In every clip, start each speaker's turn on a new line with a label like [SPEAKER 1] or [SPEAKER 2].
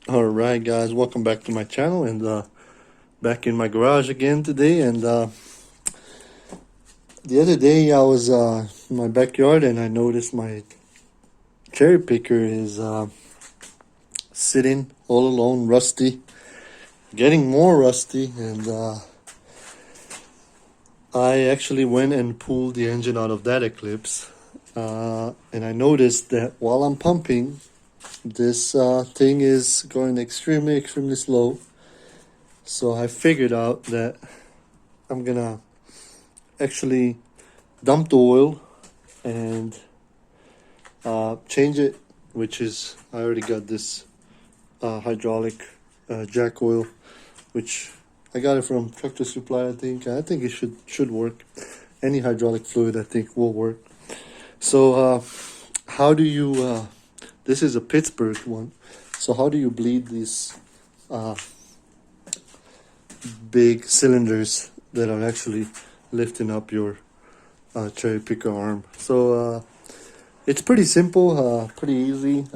[SPEAKER 1] Alright guys, welcome back to my channel, and back in my garage again today. And the other day I was in my backyard and I noticed my cherry picker is sitting all alone, rusty, getting more rusty. And I actually went and pulled the engine out of that Eclipse, and I noticed that while I'm pumping, this thing is going extremely slow. So I figured out that I'm gonna actually dump the oil and change it, which is, I already got this hydraulic jack oil, which I got it from Tractor Supply. I think it should work. Any hydraulic fluid I think will work. So how do you this is a Pittsburgh one. So how do you bleed these big cylinders that are actually lifting up your cherry picker arm? So it's pretty simple, pretty easy.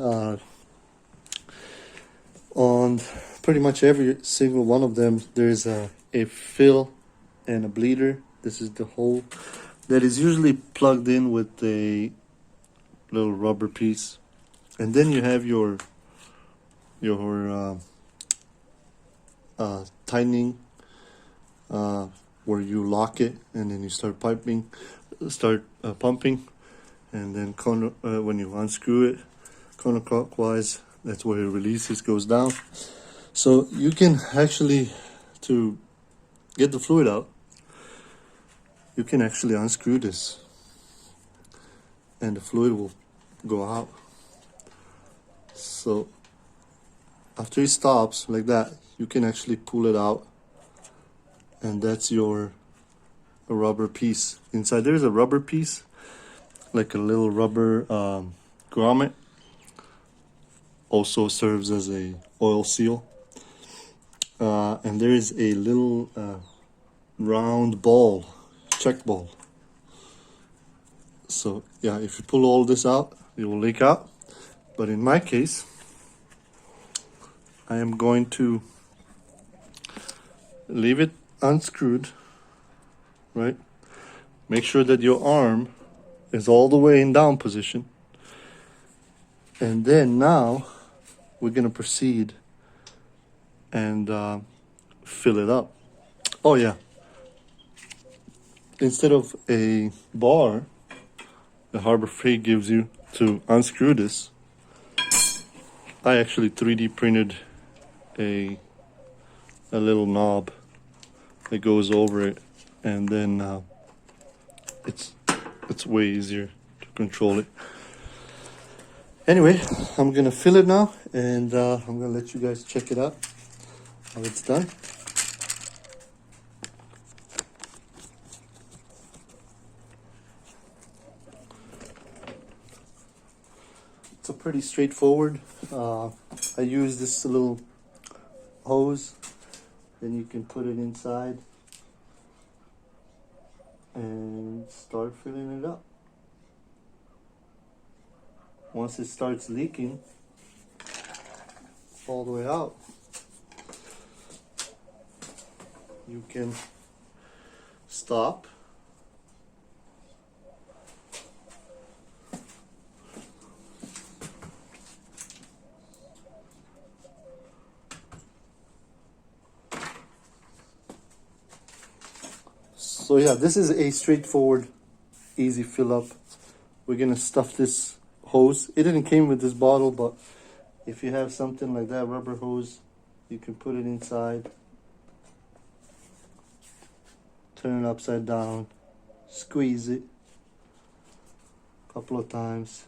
[SPEAKER 1] On pretty much every single one of them, there's a fill and a bleeder. This is the hole that is usually plugged in with a little rubber piece. And then you have your tightening where you lock it, and then you start pumping, and then when you unscrew it counterclockwise, that's where it releases, goes down. So you can actually, to get the fluid out, you can actually unscrew this, and the fluid will go out. So after it stops like that, you can actually pull it out, and that's your rubber piece. Inside there's a rubber piece, like a little rubber grommet. Also serves as a oil seal. And there is a little round ball, check ball. So yeah, if you pull all this out, it will leak out. But in my case, I am going to leave it unscrewed, right? Make sure that your arm is all the way in down position. And then now we're gonna proceed and fill it up. Oh yeah, instead of a bar the Harbor Freight gives you to unscrew this, I actually 3D printed a little knob that goes over it, and then it's way easier to control it. Anyway, I'm gonna fill it now, and I'm gonna let you guys check it out how it's done. It's a pretty straightforward. I use this little hose, then you can put it inside and start filling it up. Once it starts leaking all the way out, you can stop. So yeah, this is a straightforward, easy fill up. We're gonna stuff this hose. It didn't came with this bottle, but if you have something like that, rubber hose, you can put it inside, turn it upside down, squeeze it a couple of times.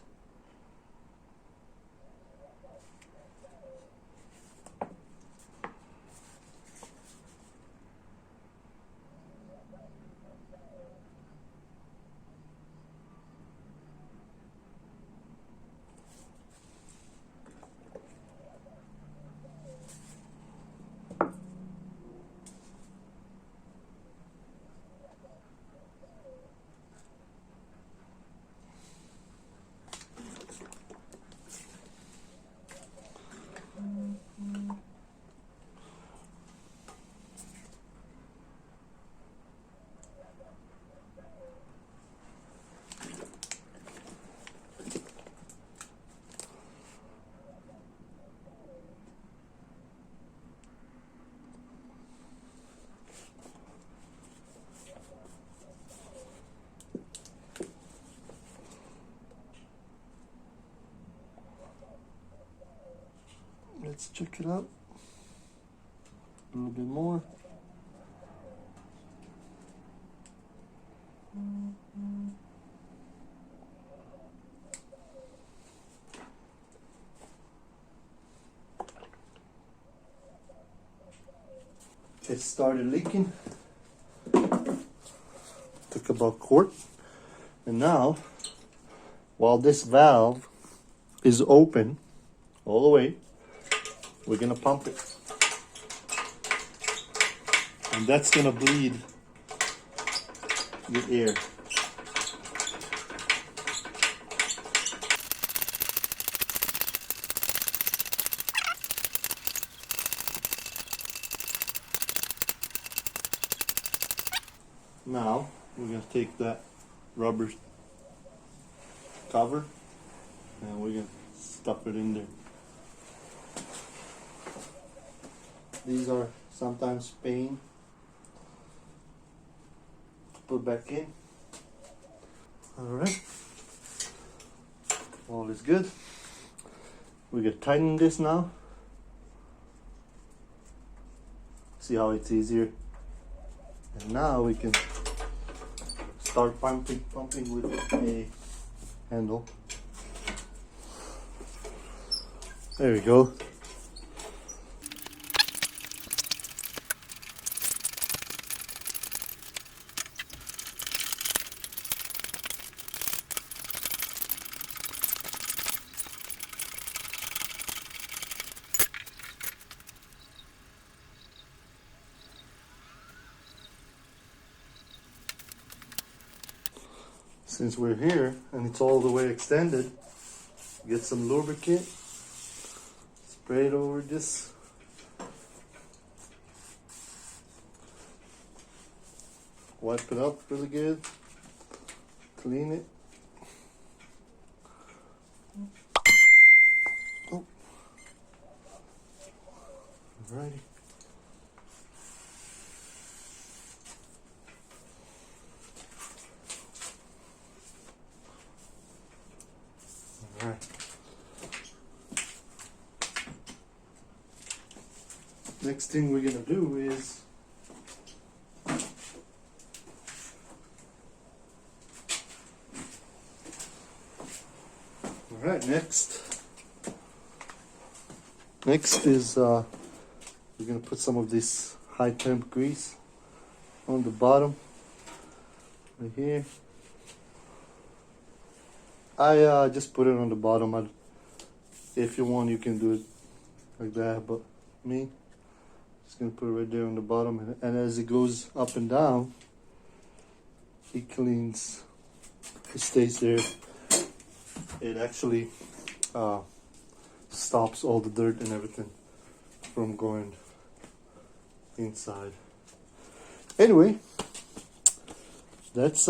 [SPEAKER 1] it out a little bit more. It started leaking. Took about a quart. And now, while this valve is open all the way, we're gonna pump it. And that's gonna bleed the air. Now we're going to take that rubber cover and we're going to stuff it in there. These are sometimes pain to put back in. Alright, all is good. We're going to tighten this now. See how it's easier. And now we can start pumping with a handle. There we go. Since we're here and it's all the way extended, get some lubricant, spray it over this. Wipe it up really good, clean it. Oh. Alrighty. Alright. Next thing we're gonna do is next is we're gonna put some of this high temp grease on the bottom right here. I just put it on the bottom. If you want, you can do it like that, but me, just gonna put it right there on the bottom, and as it goes up and down, it cleans. It stays there. It actually stops all the dirt and everything from going inside. Anyway, that's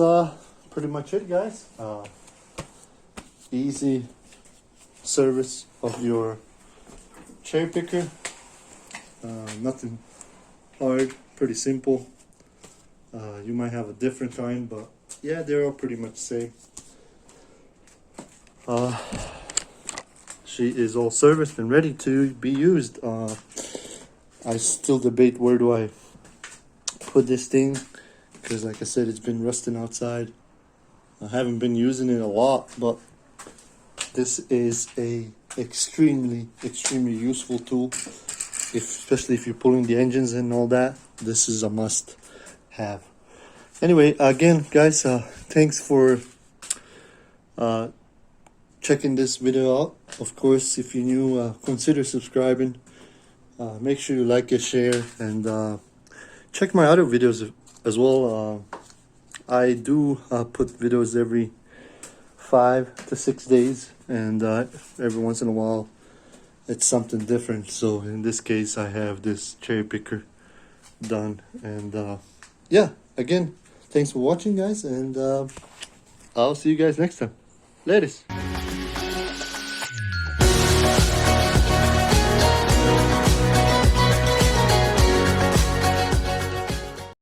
[SPEAKER 1] pretty much it, guys. Easy service of your cherry picker. Nothing hard, pretty simple. You might have a different kind, but yeah, they're all pretty much the same. She is all serviced and ready to be used. I still debate where do I put this thing, because like I said, it's been rusting outside. I haven't been using it a lot, but this is a extremely useful tool, especially if you're pulling the engines and all that. This is a must have. Anyway, again guys, thanks for checking this video out. Of course, if you're new, consider subscribing. Make sure you like and share, and check my other videos as well. I do put videos every 5 to 6 days, and every once in a while it's something different. So in this case, I have this cherry picker done, and yeah, again, thanks for watching, guys, and I'll see you guys next time. Ladies.